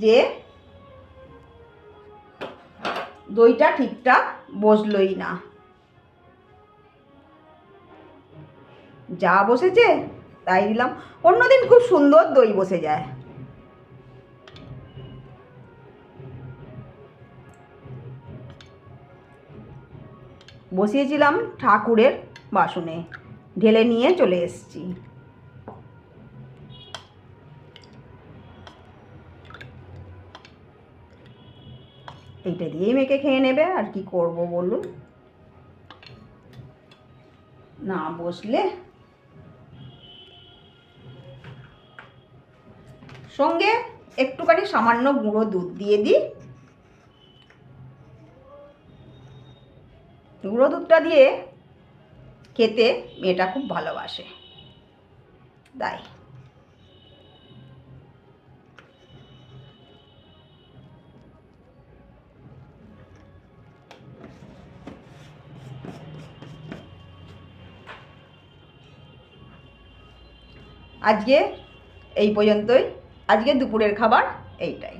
যে দইটা ঠিকঠাক বসলই না, যা বসেছে তাই দিলাম। অন্যদিন খুব সুন্দর দই বসে যায়। বসিয়েছিলাম ঠাকুরের বাসনে, ঢেলে নিয়ে চলে এসেছি। এইটা দিয়েই মেখে খেয়ে নেবে, আর কি করব বলুন। না বসলে সঙ্গে একটুখানি সামান্য গুঁড়ো দুধ দিয়ে দিই। গুঁড়ো দুধটা দিয়ে খেতে মেয়েটা খুব ভালোবাসে, তাই। আজকে এই পর্যন্তই। আজকে দুপুরের খাবার এইটাই।